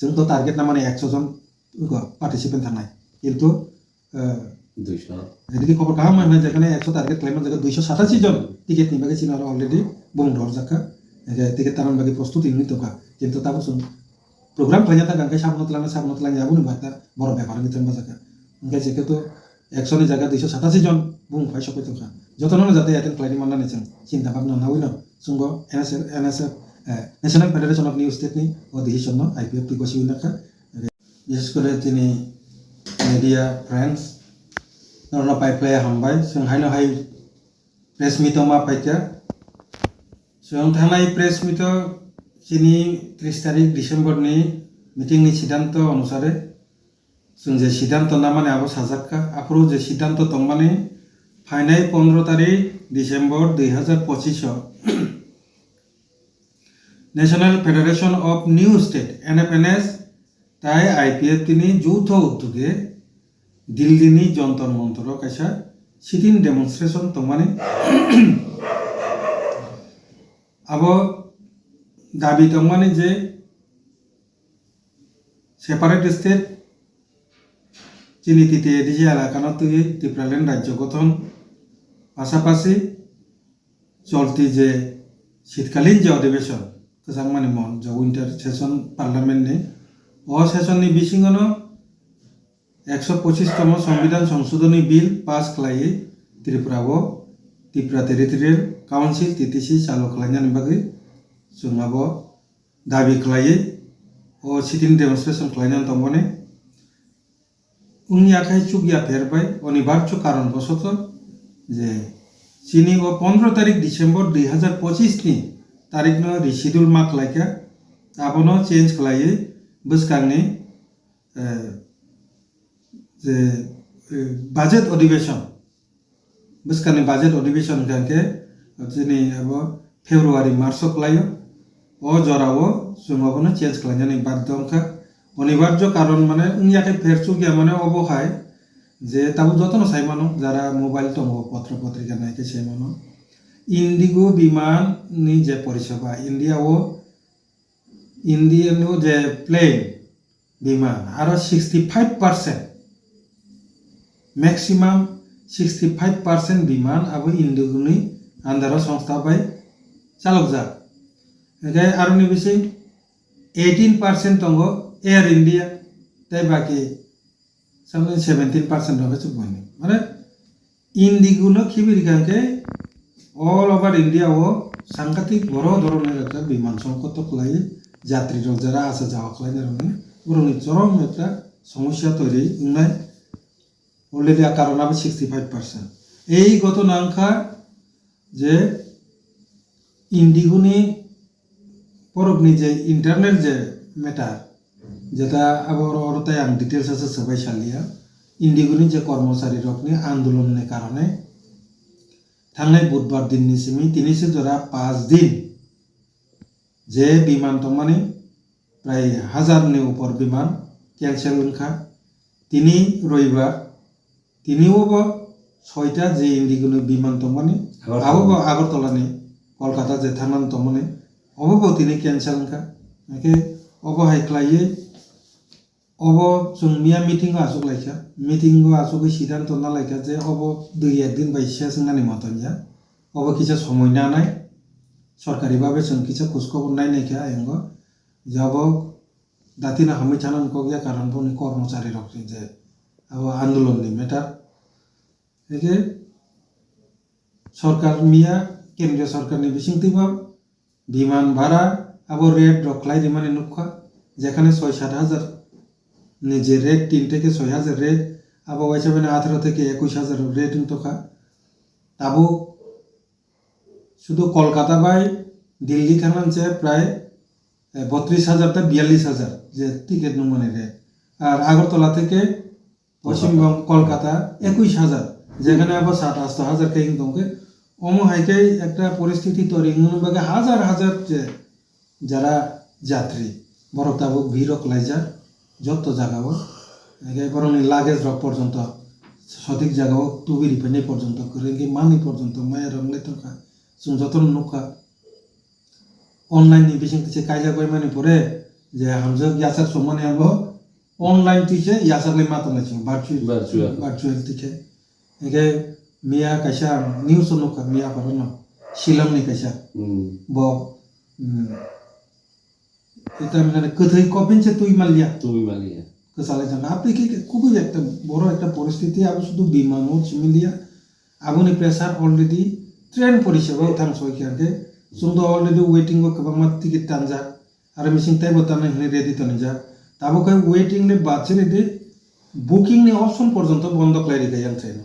जों तो टार्गेट ना माने 100 जन पार्टिसिपेंट थानाय किन्तु 200 এদিকে খবর কাহা মানে যেখানে 100 টার্গেট ক্লেমেন্ট জায়গা 287 জন টিকিট নিবাগে চিনা অলরেডি বুম ধর জাকা টিকিট তারান বাকি প্রস্তুতি নি তোকা কিন্তু তাবো শুন প্রোগ্রাম খাইনা তা গাঙ্গাই সাবনত লাং যাবো নি বাতা বড় ব্যাপার নিতেন বাজাকা গাই যেকে তো 100 নি জায়গা 287 জন বুম ফাই সপে তোকা যতন যাতে অ্যাটেন্ড ক্লাইনি মাননা নেছেন চিন্তা ভাবনা না হইল সুঙ্গ NSF national federation of new state নি ও ডিসিশন আইপিএফ টি গসি উনাকা বিশেষ করে তিনি মিডিয়া ফ্রেন্ডস नरना पाइप्लाय हामबाय जों हायनो हाय प्रेस मिटआव मा पाइका जों थानाय प्रेस मिटआव जिनि 30 तारिख डिसेम्बरनि मिटिंनि सिद्धांत अनुसारे जों जे सिद्धांत ना माने आबो साजाक्का आफरो जे सिद्धांत दं माने फाइनाय 15 तारिख December 2025 national federation of new state NFNS ताई आईपीएफ तिनि যৌথ উদ্যোগে दिल्ली जंतर मंतर कैसा सिटिन डेमनस्ट्रेशन तमाने अब दाबी तमाने जे सेपारेट स्टेट चिनितिते दिजे एलाकानो तुई त्रिपुरालैंड राज्य गठन पाशापाशि चलती जे शीतकालीन जे अधिवेशन गोजां माने मन जे विंटार सेशन पार्लियामेंट ने ओ सेशन नि बिसिङावनो 125तम संविधान संशोधनी बिल पास खालायै त्रिपुराओ त्रिपुरा टेरिटरियेल काउन्सिल टीटीसी चालु खालायनायनि बागै जों आबो दाबि खालायै ओ सिटिं डेमनस्ट्रेशन खालायनानै दंमोन उननि आखाइ चुगिया फेरबाय अनिबार्य कारण बसत जे चिनि ओ 15 तारिख डिसेम्बर 2025 नि तारिखनो रिशिड्युल मा खालायखा आबोनो चेन्ज खालायै बोसकांनि जे बाजेट अधिवेशन बसकानि बाजेट अधिवेशन गांके जिनि अब फेब्रुवारी मार्च खालायो ओ जरावो जोंआबोनो चेन्ज खालायनानै बाध्यंखा अनिबार्य कारण माने उनयाके फेरसु गया माने अबहाय जे ताबो जतन साइमानो जारा मोबाइल दङ पत्र पत्रिका नायके साइमानो इंडिगो विमान नि जे परिसेबा इंडियानो जे प्लेन विमान आरो 65% मैक्सिमाम 65% विमान अब इंडिगोनि आन्दाराव संस्था बाय चालक जा एगे आरो नि बिसि 18% दङ एयर इंडिया ताई बाकी सामने 17% दङ बनि माने इंडिगोनो खिबिरि गांके ऑल ओवर इंडिया वो सांघातिक बड़ धरনের একটা বিমান সংকট খলাই যাত্রীরা যারা আসা যাওয়া খলাই রনি বরনি চরম একটা সমস্যা তৈরি উন্নয় অলরেডি কারণ হবে 65% এই গত নাংখা যে ইন্ডিগোনি পরবনি যে ইন্টারনেট যে ম্যাটার যেটা আবার অরতায় আং ডিটেলস আছে সবাই শালিয়া ইন্ডিগোনি যে কর্মচারী রকনি আন্দোলনের কারণে थांनाय बुधबार दिननि सिमी तिनिसो जरा 5 दिन जे विमान तमाने प्राय 1000 नि ऊपर विमान कैंसिल उनखा तिनी रविवार तिनिओबो 6टा जे इंडिगोनि विमान तमाने आबो आगरतलानि कलकाता जे थांनान तमाने अबो तिनी कैंसिल उनखा एके अबो हाइख्लायै अबो जों मिया मीटिंग आसुक लाइखा मीटिंग आसुक सिद्धांत ना लाइखा जे अबो 2-1 दिन बायसिया जोंनानि मतनिया अबो किसा समय नानाय सरकारि भाबे जों किसा खुसखबर नायनायखा आयंगो जाबो दातिना हामै थानान को गया कारण बनि कर्मचारी रखनि जे अब आंदोलननि मेटार एके सरकार मिया केंद्रीय सरकारनि बिसिंतिबा विमान भाड़ा अब रेट रखलाय दिमाने नुखा जेखाने 6-7 हाजार निजे रेट 3 থেকে 6000 रेट अब वैसे बने 18 থেকে 21000 रेट उनतोखा ताबो शुद्ध कलकाता बाय दिल्ली थांनान से प्राय 32000 ता 42000 जे टिकेट नु माने रे আর আগরতলা থেকে পশ্চিমবঙ্গ কলকাতা 21000 যেখানে আবার 7-8000 কে ইনকামকে অমো হাইকে একটা পরিস্থিতি তৈরি হন বাগে হাজার হাজার যারা যাত্রী বড় তাবো ভিড় কলাইজা যত জায়গাও বরং লাগেজ রক পর্যন্ত সঠিক জায়গাও টুবিরি পেনে পর্যন্ত করে মানি পর্যন্ত মায়ের রংলে থাকা যত নৌকা অনলাইন বিশেষ কিছু কাজা করে মানে পরে যে হামজা ইয়াসার সম্মানে আবো অনলাইন টিচে ইয়াসার লে মাতো নাচি ভার্চুয়াল টিচে একে মিয়া কাইসা নিউজ অনুকা মিয়া পারনো শিলংনি কাইসা ব এটা মানে কোথায় কপিনছে তুই মালিয়া কেসালে জানা আপনি কি খুবই একটা বড় একটা পরিস্থিতি আবো শুধু বিমানও চিমিলিয়া আবুনি প্রেসার অলরেডি ট্রেন পরিষেবা থাং সইখাকে সুন্দর অলরেডি ওয়েটিং গো কবাংমা টিকিট টানজা আর মিসিং তাই বতানে হনে রেডি তনজা তাবো কই ওয়েটিং নে বাচে রে বুকিং নে অপশন পর্যন্ত বন্ধ করে রেখে যান ট্রেন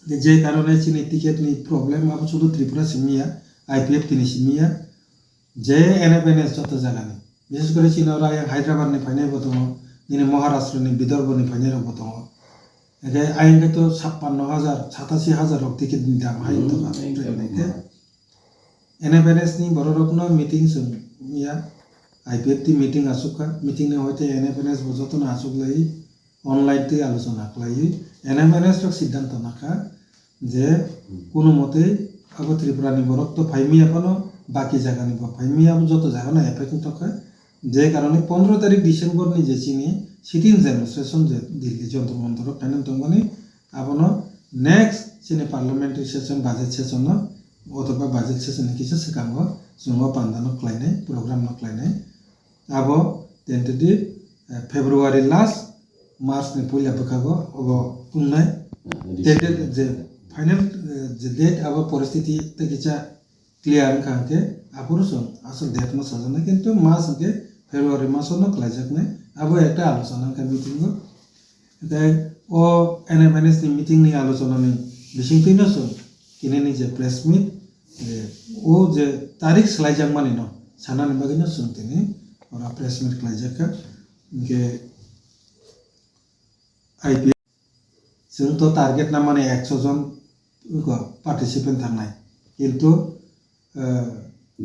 যে কারণে চিনি টিকিট নি প্রবলেম আবো শুধু ত্রিপুরা সিমিয়া আইপিএফ তিনি সিমিয়া যে এনএফএনএস যত জায়গা নেই বিশেষ করে চীনরা হায়দ্রাবাদ নি ফাইনাই বতম দিনে মহারাষ্ট্র নি বিদর্ভ নি ফাইনাই বতম একে আইনকে তো 56,000 87,000 টিকিট দাম হাই তো এনএফএনএস নি বড় রকম মিটিং মিয়া আইপিএফ টি মিটিং আসুকা মিটিং নে হইতে এনএফএনএস বজতন আসুক লাই অনলাইন তে আলোচনা কলাই এনএফএনএস রক সিদ্ধান্ত নাকা যে কোনো মতে আবো ত্রিপুরা নি বরক তো ফাইমিয়া পানো বাকি জায়গা নিব ফাইমিয়া যত জায়গা না এফেক্ট থাকে যে কারণে 15 তারিখ ডিসেম্বর নি যে চিনি সিটিং ডেমনস্ট্রেশন যে দিল্লি যন্ত্র মন্ত্র ফাইনাল তঙ্গনি আপন নেক্সট চিনি পার্লামেন্টারি সেশন বাজেট সেশন অথবা বাজেট সেশন কিছু সেকাঙ্গ जोंबो पान्दानो क्लाइने प्रोग्राम न क्लाइने आबो टेंटेटिव फेब्रुवारी लास्ट मार्च ने पुलिया बखागो अब पुंनाय टेंटेड जे फाइनल जे डेट आबो परिस्थिति तकिचा क्लियर कांके आपुरो सं आसल डेट न सजना किंतु मास के फेब्रुवारी मास न क्लाइजकने आबो एकटा आलोचना का मीटिंग एताय ओ एनएमएनएस नि मीटिंग नि आलोचना नि बिसिं तिनो सं किने नि जे प्रेस मीट ओ जे तारीख सलाइजाक माने न सानानि बागैनो सोंथिनि और प्रेस मीट खालायजाका के आईपीएफ जों तो टारगेट ना माने 100 जन पार्टिसिपेंट थांनाय किंतु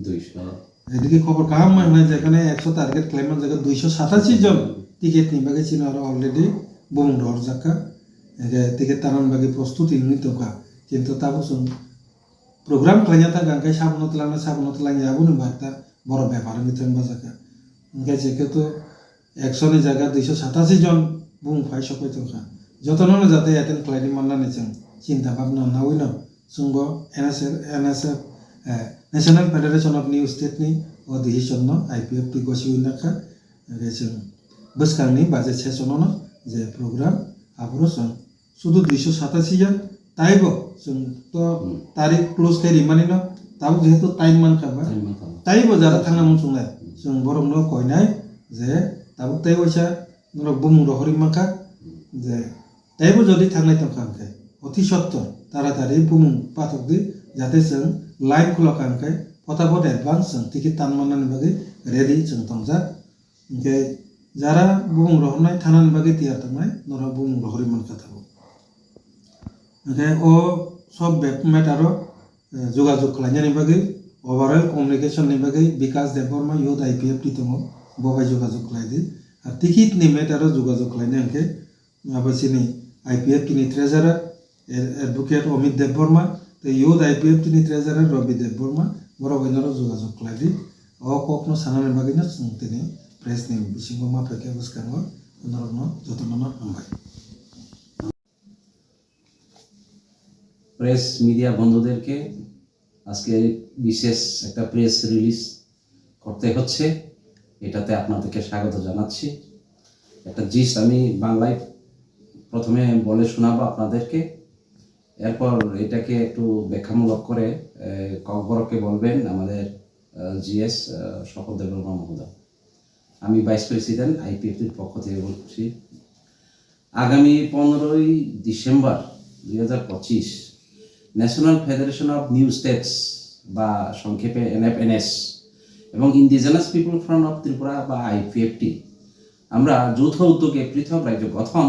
200 এদিকে খবর কাম মানে যেখানে 100 টার্গেট ক্লেইমেন্ট জায়গা 287 জন টিকিট নি বাগে চিনা অলরেডি বুম ডর জাকা এগে টিকিট তারান বাগে প্রস্তুতি নিতকা কিন্তু তাবসুন program kelanyata gangkai sabunot lang ya bunu bakta boro ব্যাপার মিথন বাজাকা গাই যেকে তো 100 নি জায়গা 287 জন বুম ফাই সকই তকা যতননে যাতে অ্যাটেন্ড ক্লাইনি মাননা নেছেন চিন্তা ভাবনা না হইনো সুঙ্গ NSF national federation of new state নি ও ডিসিশন ন আইপিএফ টি গসি উইনাকা গেছেন বসকাংনি বাজেট সেশন ন যে প্রোগ্রাম আবরো শুধু 287 জন তাইব जों तो तारिख क्लोज खाय रिमानि न ताबो जेहेतु टाइम मान खाबा ताइब जारा थांना मुं संनाय जों बरम न कयनाय जे ताबो ताइ वैसा न बुमु रहरि माखा जे ताइब जदि थांनाय तंखानखाय अति सत्तर तारातारि बुमु पाथक दि जाते जों लाइन खुला कानखाय फटाफट एडभान्स जों टिकेट तान माननानि बागै रेडि जों तंजा ओमफ्राय जारा बुमु रहनाय थानानि बागै तियार तंनाय नरा बुमु रहरि मानखा थाबो ओमफ्राय ओ सब मैटारो যোগাযোগ খালাইনানি बागै ओवरऑल कम्युनिकेशन नि बागै विकास देवबर्मा यूथ आईपीएफ टी दङ बबाय যোগাযোগ खालायदि आरो टिकिट नि मैटारो যোগাযোগ खालायनाय अंके माबासिनि आईपीएफ टी नि ट्रेजारार एडवोकेट अमित देवबर्मा तो यूथ आईपीएफ टी नि ट्रेजारार रवि देवबर्मा बरो गयनारो যোগাযোগ खालायदि ओ कखनो सानानि बागैनो जोंतिनि प्रेस नि बिसिङाव माफाके बसकाङो नरनो जतननो हामबाय প্রেস মিডিয়া বন্ধুদেরকে আজকে বিশেষ একটা প্রেস রিলিজ করতে হচ্ছে এটাতে আপনাদেরকে স্বাগত জানাচ্ছি একটা জিস্ট আমি বাংলায় প্রথমে বলে শোনাবো আপনাদেরকে এরপর এটাকে একটু ব্যাখ্যামূলক করে ককবরকে বলবেন আমাদের জিএস সকল দেববর্মা মহোদয় আমি ভাইস প্রেসিডেন্ট আইপিএফটির পক্ষ থেকে বলছি আগামী 15ই December 2025 national federation of new states বা সংক্ষেপে এনএফএনএস এবং indigenous people front of Tripura বা আইপিএফটি আমরা যৌথ উদ্যোগে পৃথক রাজ্য গঠন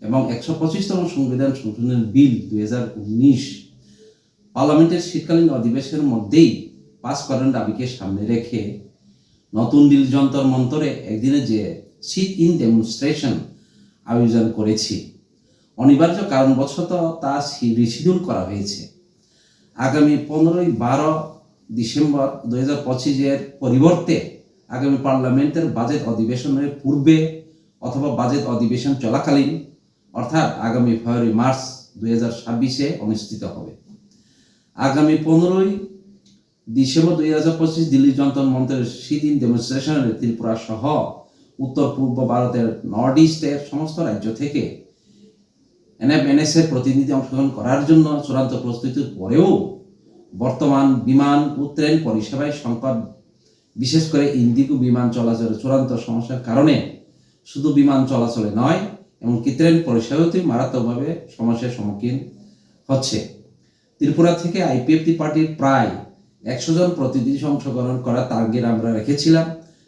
এবং 125তম সংবিধান সংশোধনের বিল 2019 পার্লামেন্টের শীতকালীন অধিবেশনের মধ্যেই পাস করার দাবিকে সামনে রেখে নতুন দিল্লি যন্তর মন্তরে একদিনে যে সিট ইন ডেমনস্ট্রেশন আয়োজন করেছি অনিবার্য কারণবশত তা রিশিডিউল করা হয়েছে আগামী 15-12 ডিসেম্বর 2025 এর পরিবর্তে আগামী পার্লামেন্টের বাজেট অধিবেশনের পূর্বে অথবা বাজেট অধিবেশন চলাকালীন অর্থাৎ আগামী ফেব্রুয়ারি মার্চ 2026 অনুষ্ঠিত হবে। আগামী 15ই ডিসেম্বর 2025 দিল্লি যন্ত্র মন্ত্রের সিদিন ডেমনস্ট্রেশনে ত্রিপুরা সহ উত্তর পূর্ব ভারতের নর্থ ইস্টের সমস্ত রাজ্য থেকে এনএফএনএস-এর প্রতিনিধি অংশগ্রহণ করার জন্য চূড়ান্ত প্রস্তুতির পরেও বর্তমান বিমান ও ট্রেন পরিষেবায় সংকট, বিশেষ করে ইন্ডিগো বিমান চলাচলের চূড়ান্ত সমস্যার কারণে শুধু বিমান চলাচলে নয় এমনকি ট্রেন পরিষেবাতেও মারাত্মকভাবে সমস্যার সম্মুখীন হচ্ছে। ত্রিপুরা থেকে আইপিএফটি পার্টির প্রায় 100 জন প্রতিনিধি অংশগ্রহণ করার টার্গেট আমরা রেখেছিলাম,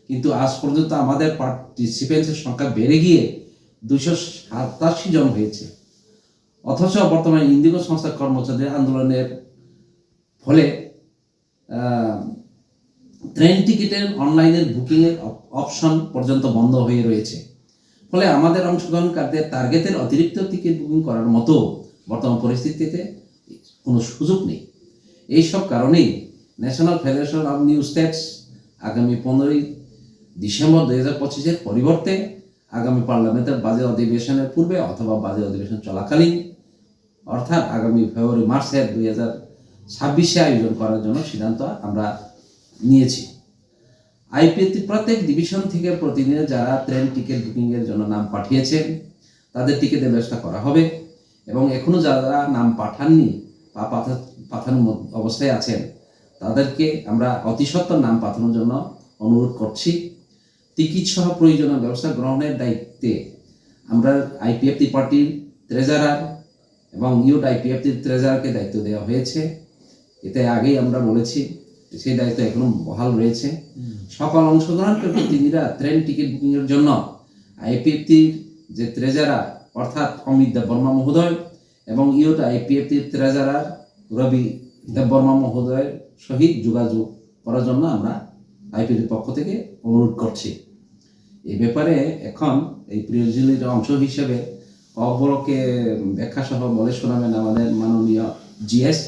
কিন্তু আজ পর্যন্ত আমাদের পার্টিসিপেন্টসের সংখ্যা বেড়ে গিয়ে 287 জন হয়েছে। অথচ বর্তমানে ইন্ডিগো সংস্থার কর্মচারীদের আন্দোলনের ফলে ট্রেন টিকিটের অনলাইনের বুকিংয়ের অপশন পর্যন্ত বন্ধ হয়ে রয়েছে। ফলে আমাদের অংশগ্রহণকারীদের টার্গেটের অতিরিক্ত টিকিট বুকিং করার মতো বর্তমান পরিস্থিতিতে কোনো সুযোগ নেই। এইসব কারণেই national federation of new states আগামী 15ই ডিসেম্বর 2025-এর পরিবর্তে আগামী পার্লামেন্টের বাজেট অধিবেশনের পূর্বে অথবা বাজেট অধিবেশন চলাকালীন অর্থাৎ আগামী ফেব্রুয়ারি মার্চের 2026-এ আয়োজন করার জন্য সিদ্ধান্ত আমরা নিয়েছি। আইপিএফটি প্রত্যেক ডিভিশন থেকে প্রতিদিন যারা ট্রেন টিকিট বুকিংয়ের জন্য নাম পাঠিয়েছেন তাদের টিকিটের ব্যবস্থা করা হবে এবং এখনও যারা নাম পাঠাননি বা পাঠানোর অবস্থায় আছেন তাদেরকে আমরা অতি সত্বর নাম পাঠানোর জন্য অনুরোধ করছি। টিকিট সহ প্রয়োজনীয় ব্যবস্থা গ্রহণের দায়িত্বে আমরা আইপিএফটি পার্টির ট্রেজারার এবং ইউথ আইপিএফটির ট্রেজারারকে দায়িত্ব দেওয়া হয়েছে। এতে আগেই আমরা বলেছি সেই দায়িত্ব এখনো বহাল রয়েছে। সকল অংশগ্রহণকারী প্রতিনিধিরা ট্রেন টিকিট বুকিংয়ের জন্য আইপিএফটির যে ট্রেজারার অর্থাৎ অমিত দেববর্মা মহোদয় এবং ইউথ আইপিএফটির ট্রেজারার রবি দেববর্মা মহোদয়ের সহিত যোগাযোগ করার জন্য আমরা আইপিএফটির পক্ষ থেকে অনুরোধ করছি। এই ব্যাপারে এখন এই প্রিয়জিলির অংশ হিসেবে অপরকে ব্যাখ্যা সহ বলে শোনাবেন আমাদের মাননীয় জিএস